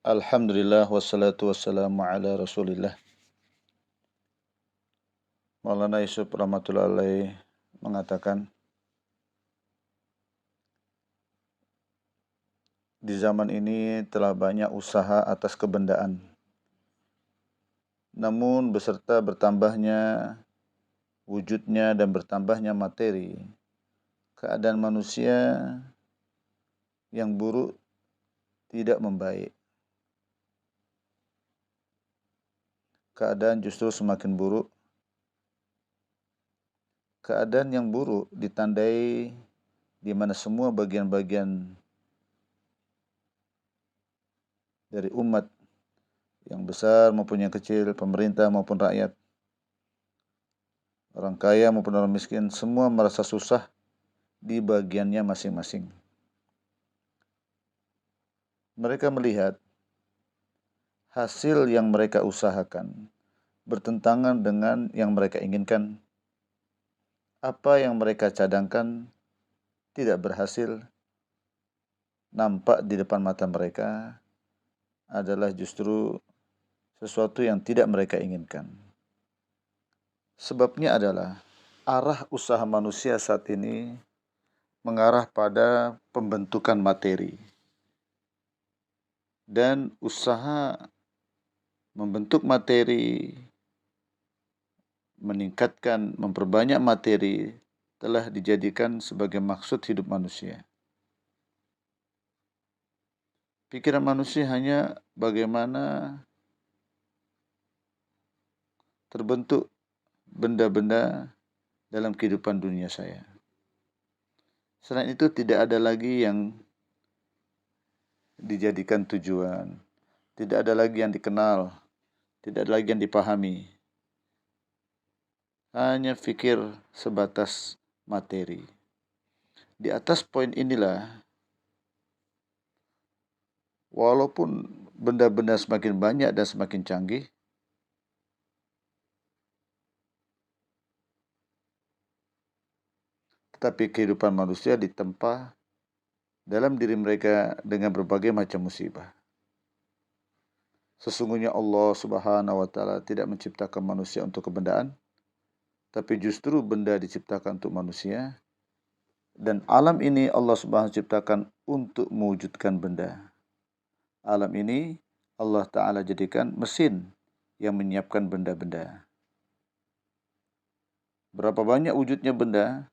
Alhamdulillah wassalatu wassalamu ala Rasulillah. Maulana Yusuf rahmatullahi alaih mengatakan, di zaman ini telah banyak usaha atas kebendaan. Namun beserta bertambahnya wujudnya dan bertambahnya materi, keadaan manusia yang buruk tidak membaik. Keadaan justru semakin buruk. Keadaan yang buruk ditandai di mana semua bagian-bagian dari umat yang besar maupun yang kecil, pemerintah maupun rakyat, orang kaya maupun orang miskin, semua merasa susah di bagiannya masing-masing. Mereka melihat hasil yang mereka usahakan bertentangan dengan yang mereka inginkan. Apa yang mereka cadangkan tidak berhasil. Nampak di depan mata mereka adalah justru sesuatu yang tidak mereka inginkan. Sebabnya adalah arah usaha manusia saat ini mengarah pada pembentukan materi. Dan usaha membentuk materi, meningkatkan, memperbanyak materi telah dijadikan sebagai maksud hidup manusia. Pikiran manusia hanya bagaimana terbentuk benda-benda dalam kehidupan dunia saya. Selain itu tidak ada lagi yang dijadikan tujuan, tidak ada lagi yang dikenal, tidak ada lagi yang dipahami. Hanya fikir sebatas materi. Di atas poin inilah, walaupun benda-benda semakin banyak dan semakin canggih, tetapi kehidupan manusia ditempa dalam diri mereka dengan berbagai macam musibah. Sesungguhnya Allah Subhanahu wa taala tidak menciptakan manusia untuk kebendaan, tapi justru benda diciptakan untuk manusia. Dan alam ini Allah Subhanahu wa taala ciptakan untuk mewujudkan benda. Alam ini Allah Ta'ala jadikan mesin yang menyiapkan benda-benda. Berapa banyak wujudnya benda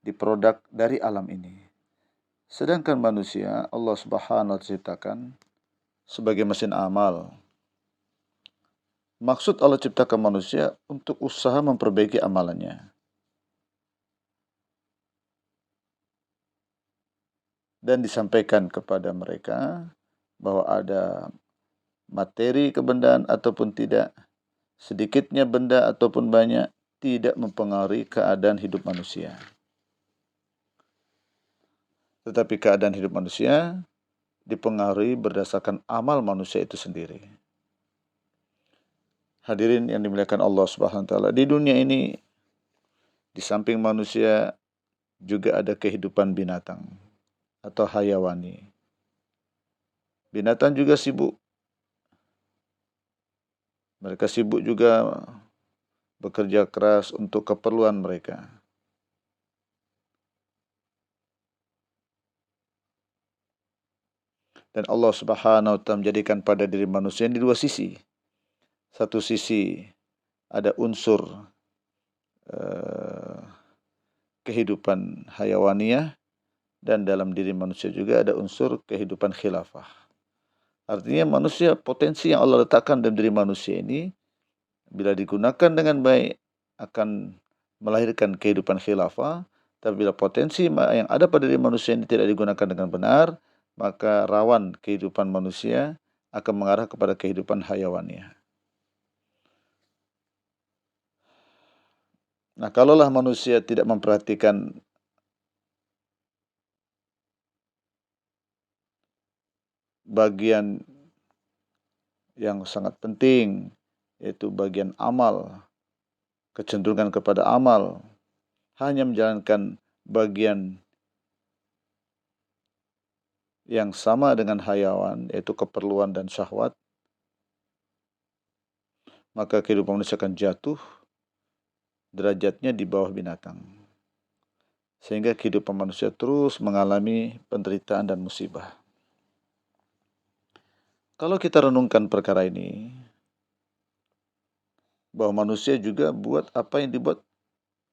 di produk dari alam ini. Sedangkan manusia Allah Subhanahu wa taala ciptakan sebagai mesin amal. Maksud Allah ciptakan manusia untuk usaha memperbaiki amalannya. Dan disampaikan kepada mereka bahwa ada materi kebendaan ataupun tidak, sedikitnya benda ataupun banyak, tidak mempengaruhi keadaan hidup manusia. Tetapi keadaan hidup manusia dipengaruhi berdasarkan amal manusia itu sendiri. Hadirin yang dimuliakan Allah Subhanahu wa taala, di dunia ini di samping manusia juga ada kehidupan binatang atau hayawani. Binatang juga sibuk. Mereka sibuk juga bekerja keras untuk keperluan mereka. Dan Allah Subhanahu wa taala menjadikan pada diri manusia di dua sisi. Satu sisi ada unsur kehidupan hayawaniyah, dan dalam diri manusia juga ada unsur kehidupan khilafah. Artinya manusia, potensi yang Allah letakkan dalam diri manusia ini, bila digunakan dengan baik akan melahirkan kehidupan khilafah. Tapi bila potensi yang ada pada diri manusia ini tidak digunakan dengan benar, maka rawan kehidupan manusia akan mengarah kepada kehidupan hayawaniyah. Nah, kalaulah manusia tidak memperhatikan bagian yang sangat penting, yaitu bagian amal, kecenderungan kepada amal, hanya menjalankan bagian yang sama dengan hayawan, yaitu keperluan dan syahwat, maka kehidupan manusia akan jatuh derajatnya di bawah binatang. Sehingga kehidupan manusia terus mengalami penderitaan dan musibah. Kalau kita renungkan perkara ini, bahwa manusia juga buat apa yang dibuat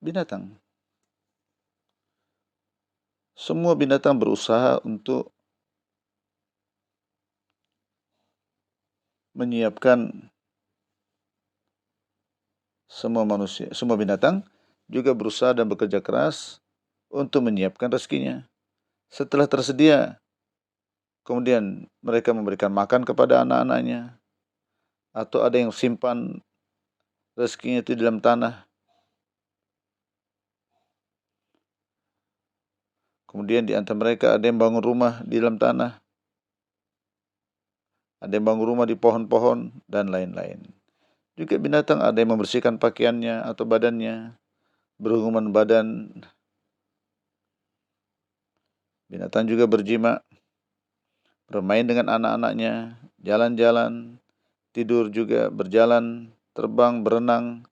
binatang. Semua binatang berusaha untuk menyiapkan, semua binatang juga berusaha dan bekerja keras untuk menyiapkan rezekinya. Setelah tersedia, kemudian mereka memberikan makan kepada anak-anaknya, atau ada yang simpan rezekinya itu di dalam tanah. Kemudian di antara mereka ada yang bangun rumah di dalam tanah, ada yang bangun rumah di pohon-pohon, dan lain-lain. Juga binatang ada yang membersihkan pakaiannya atau badannya, berhubungan badan. Binatang juga berjima, bermain dengan anak-anaknya, jalan-jalan, tidur juga, berjalan, terbang, berenang.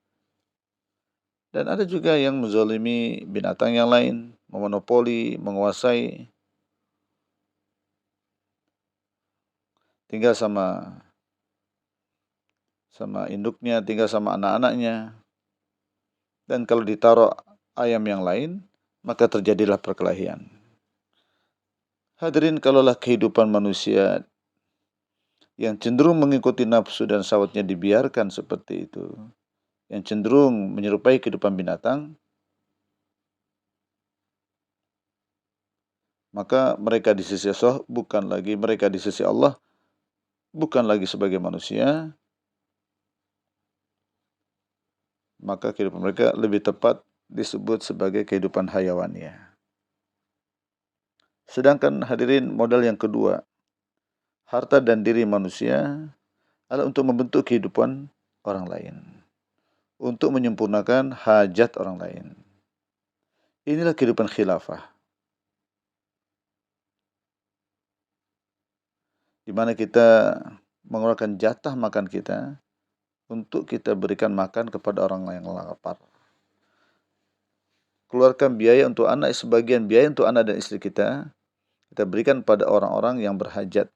Dan ada juga yang menzalimi binatang yang lain, memonopoli, menguasai, tinggal sama induknya, tinggal sama anak-anaknya. Dan kalau ditaruh ayam yang lain, maka terjadilah perkelahian. Hadirin, kalaulah kehidupan manusia yang cenderung mengikuti nafsu dan syahwatnya dibiarkan seperti itu, yang cenderung menyerupai kehidupan binatang, maka mereka di sisi Allah bukan lagi sebagai manusia, maka kehidupan mereka lebih tepat disebut sebagai kehidupan hayawaniyah. Sedangkan hadirin, modal yang kedua, harta dan diri manusia adalah untuk membentuk kehidupan orang lain, untuk menyempurnakan hajat orang lain. Inilah kehidupan khilafah, di mana kita mengeluarkan jatah makan kita untuk kita berikan makan kepada orang yang lapar. Keluarkan biaya untuk anak, sebagian biaya untuk anak dan istri kita berikan pada orang-orang yang berhajat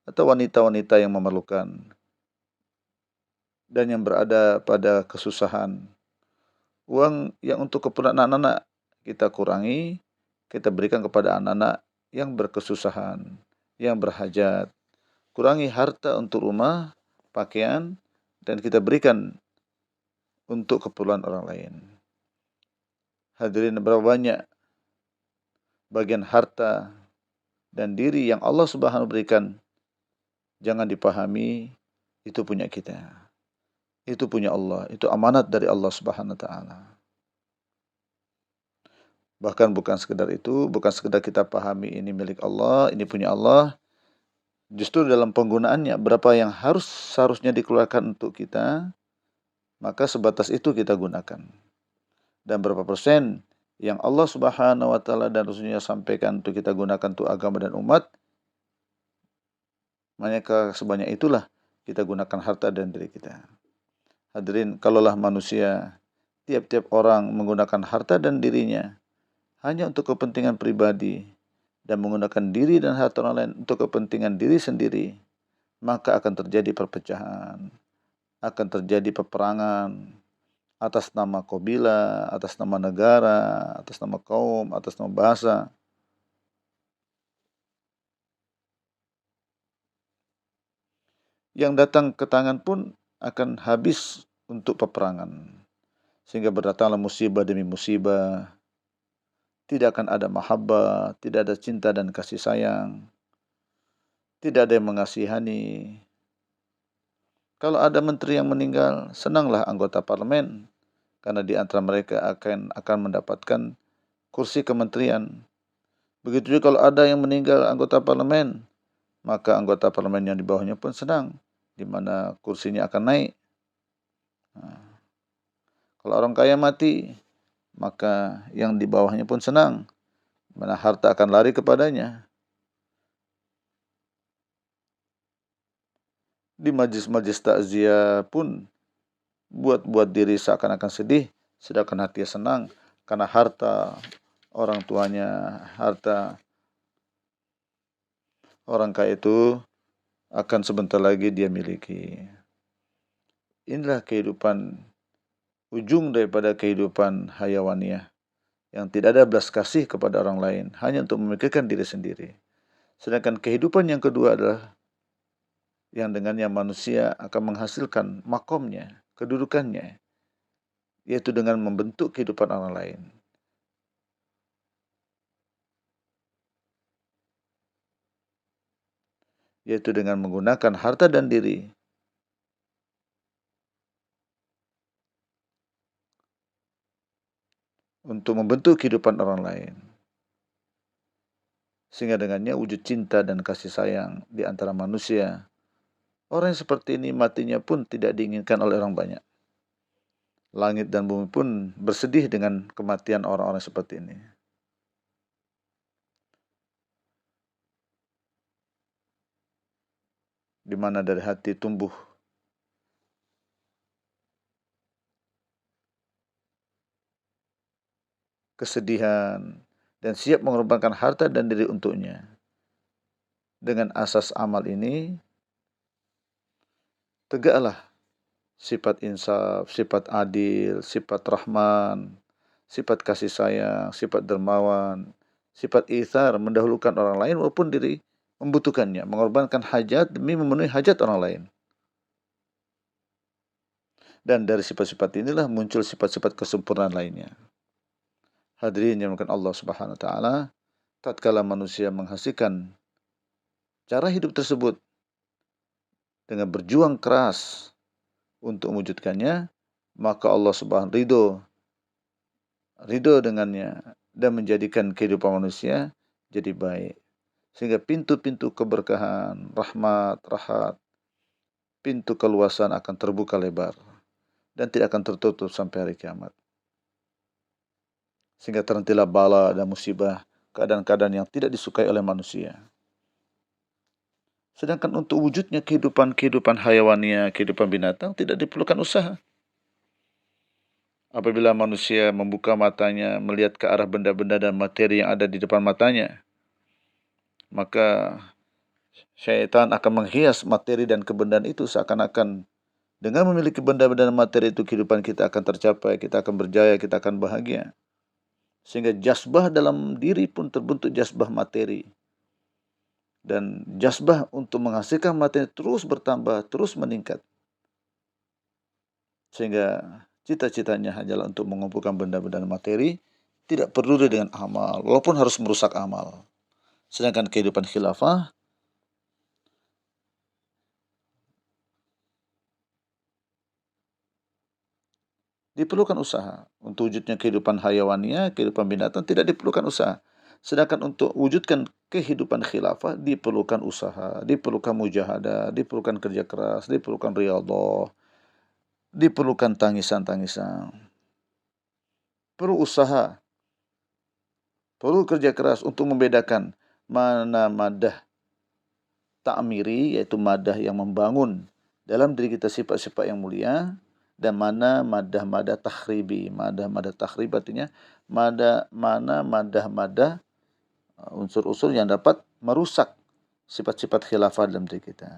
atau wanita-wanita yang memerlukan dan yang berada pada kesusahan. Uang yang untuk keperluan anak-anak kita kurangi, kita berikan kepada anak-anak yang berkesusahan, yang berhajat. Kurangi harta untuk rumah, pakaian, dan kita berikan untuk keperluan orang lain. Hadirin, berapa banyak bagian harta dan diri yang Allah Subhanahu berikan, jangan dipahami itu punya kita. Itu punya Allah, itu amanat dari Allah Subhanahu wa taala. Bahkan bukan sekedar itu, bukan sekedar kita pahami ini milik Allah, ini punya Allah. Justru dalam penggunaannya, berapa yang seharusnya dikeluarkan untuk kita, maka sebatas itu kita gunakan. Dan berapa persen yang Allah Subhanahu wa taala dan Rasulnya sampaikan untuk kita gunakan untuk agama dan umat, maka sebanyak itulah kita gunakan harta dan diri kita. Hadirin, kalaulah manusia, tiap-tiap orang menggunakan harta dan dirinya hanya untuk kepentingan pribadi dan menggunakan diri dan harta orang lain untuk kepentingan diri sendiri, maka akan terjadi perpecahan, akan terjadi peperangan atas nama kabilah, atas nama negara, atas nama kaum, atas nama bahasa. Yang datang ke tangan pun akan habis untuk peperangan. Sehingga berdatanglah musibah demi musibah. Tidak akan ada mahabbah, tidak ada cinta dan kasih sayang. Tidak ada yang mengasihani. Kalau ada menteri yang meninggal, senanglah anggota parlemen, karena di antara mereka akan mendapatkan kursi kementerian. Begitu juga kalau ada yang meninggal anggota parlemen, maka anggota parlemen yang di bawahnya pun senang, di mana kursinya akan naik. Nah, kalau orang kaya mati, maka yang di bawahnya pun senang, di mana harta akan lari kepadanya. Di majlis-majlis takziah pun buat diri seakan-akan sedih, sedangkan hatinya senang karena harta orang tuanya, harta orang kaya itu akan sebentar lagi dia miliki. Inilah kehidupan, ujung daripada kehidupan hayawaniah yang tidak ada belas kasih kepada orang lain, hanya untuk memikirkan diri sendiri. Sedangkan kehidupan yang kedua adalah yang dengannya manusia akan menghasilkan makomnya, kedudukannya, yaitu dengan membentuk kehidupan orang lain. Yaitu dengan menggunakan harta dan diri untuk membentuk kehidupan orang lain. Sehingga dengannya wujud cinta dan kasih sayang di antara manusia. Orang yang seperti ini matinya pun tidak diinginkan oleh orang banyak. Langit dan bumi pun bersedih dengan kematian orang-orang seperti ini. Di mana dari hati tumbuh kesedihan dan siap mengorbankan harta dan diri untuknya. Dengan asas amal ini, tegaklah sifat insaf, sifat adil, sifat rahman, sifat kasih sayang, sifat dermawan, sifat ithar, mendahulukan orang lain walaupun diri membutuhkannya, mengorbankan hajat demi memenuhi hajat orang lain. Dan dari sifat-sifat inilah muncul sifat-sifat kesempurnaan lainnya. Hadirin yang dimuliakan Allah Subhanahu wa taala, tatkala manusia menghasilkan cara hidup tersebut dengan berjuang keras untuk mewujudkannya, maka Allah Subhanahu ridho dengannya dan menjadikan kehidupan manusia jadi baik. Sehingga pintu-pintu keberkahan, rahmat, rahat, pintu keluasan akan terbuka lebar dan tidak akan tertutup sampai hari kiamat. Sehingga terhentilah bala dan musibah, keadaan-keadaan yang tidak disukai oleh manusia. Sedangkan untuk wujudnya kehidupan hayawaniah, kehidupan binatang tidak diperlukan usaha. Apabila manusia membuka matanya, melihat ke arah benda-benda dan materi yang ada di depan matanya, maka syaitan akan menghias materi dan kebendaan itu seakan-akan dengan memiliki benda-benda dan materi itu kehidupan kita akan tercapai, kita akan berjaya, kita akan bahagia. Sehingga jazbah dalam diri pun terbentuk jazbah materi. Dan jazbah untuk menghasilkan materi terus bertambah, terus meningkat. Sehingga cita-citanya hanyalah untuk mengumpulkan benda-benda materi, tidak peduli dengan amal, walaupun harus merusak amal. Sedangkan kehidupan khilafah diperlukan usaha. Untuk wujudnya kehidupan hayawaniah, kehidupan binatang tidak diperlukan usaha. Sedangkan untuk wujudkan kehidupan khilafah diperlukan usaha, diperlukan mujahadah, diperlukan kerja keras, diperlukan riyadhah, diperlukan tangisan-tangisan. Perlu usaha, perlu kerja keras untuk membedakan mana madah ta'miri, yaitu madah yang membangun dalam diri kita sifat-sifat yang mulia, dan mana madah-madah takhribi. Madah-madah takhrib artinya mana madah-madah unsur-unsur yang dapat merusak sifat-sifat khilafah dalam diri kita.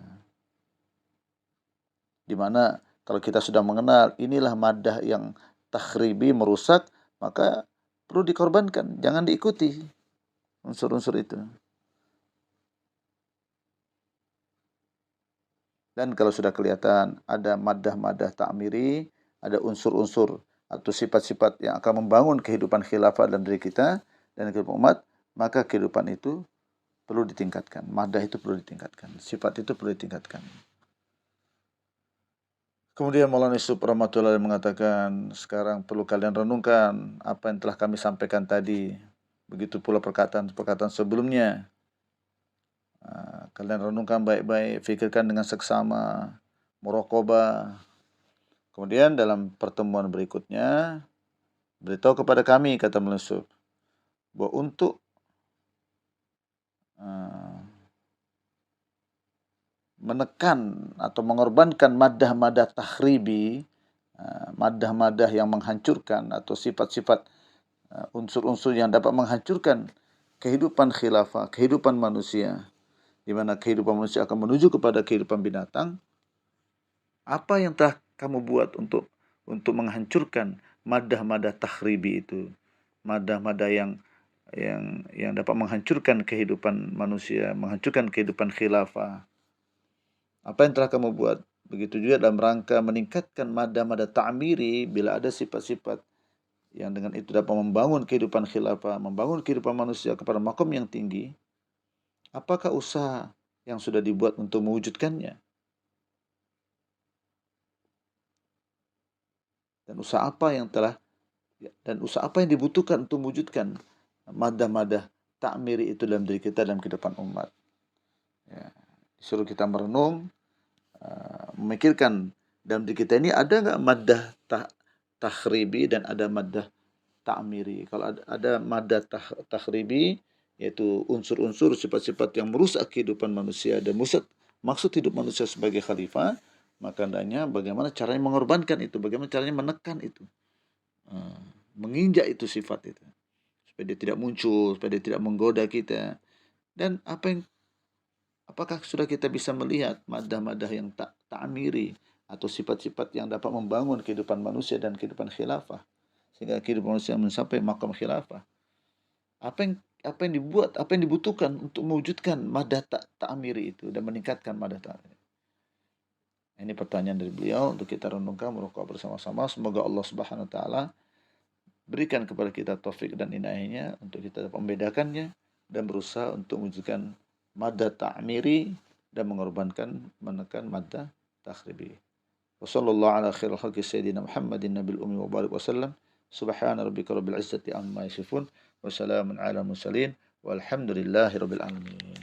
Di mana kalau kita sudah mengenal inilah madah yang takhribi, merusak, maka perlu dikorbankan, jangan diikuti unsur-unsur itu. Dan kalau sudah kelihatan ada madah-madah ta'miri, ada unsur-unsur atau sifat-sifat yang akan membangun kehidupan khilafah dalam diri kita dan kehidupan umat, maka kehidupan itu perlu ditingkatkan. Madah itu perlu ditingkatkan. Sifat itu perlu ditingkatkan. Kemudian Maulana Yusuf rahmatullahi mengatakan, sekarang perlu kalian renungkan apa yang telah kami sampaikan tadi. Begitu pula perkataan-perkataan sebelumnya. Kalian renungkan baik-baik, fikirkan dengan seksama, muraqabah. Kemudian dalam pertemuan berikutnya, beritahu kepada kami, kata Maulana Yusuf, bahwa untuk menekan atau mengorbankan madah-madah takhribi, madah-madah yang menghancurkan atau sifat-sifat unsur-unsur yang dapat menghancurkan kehidupan khilafah, kehidupan manusia, di mana kehidupan manusia akan menuju kepada kehidupan binatang. Apa yang telah kamu buat untuk menghancurkan madah-madah takhribi itu, madah-madah yang dapat menghancurkan kehidupan manusia, menghancurkan kehidupan khilafah. Apa yang telah kamu buat? Begitu juga dalam rangka meningkatkan madah-madah ta'miri, bila ada sifat-sifat yang dengan itu dapat membangun kehidupan khilafah, membangun kehidupan manusia kepada makom yang tinggi. Apakah usaha yang sudah dibuat untuk mewujudkannya? Dan usaha apa yang dibutuhkan untuk mewujudkan madah-madah ta'miri itu dalam diri kita, dalam kehidupan umat. Ya, disuruh kita merenung, memikirkan dalam diri kita ini ada nggak madah takhribi dan ada madah ta'miri. Kalau ada madah takhribi, yaitu unsur-unsur sifat-sifat yang merusak kehidupan manusia dan maksud hidup manusia sebagai khalifah, maka hendaknya bagaimana caranya mengorbankan itu, bagaimana caranya menekan itu, menginjak itu sifat itu, supaya dia tidak muncul, supaya dia tidak menggoda kita. Dan apakah sudah kita bisa melihat madah-madah yang ta'miri atau sifat-sifat yang dapat membangun kehidupan manusia dan kehidupan khilafah, sehingga kehidupan manusia mencapai makam khilafah? Apa yang dibuat, apa yang dibutuhkan untuk mewujudkan madah ta'miri itu dan meningkatkan madah ta'miri? Ini pertanyaan dari beliau untuk kita renungkan, merokok bersama-sama. Semoga Allah Subhanahu wa taala berikan kepada kita taufik dan inayahnya untuk kita dapat membedakannya dan berusaha untuk mewujudkan madah ta'miri dan menekan madah takhribi. Wassallallahu ala khairil khalqi sayyidina Muhammadin nabil ummi wa barik wasallam. Subhana rabbika rabbil izzati amma yasifun wa salamun ala mursalin walhamdulillahi rabbil alamin.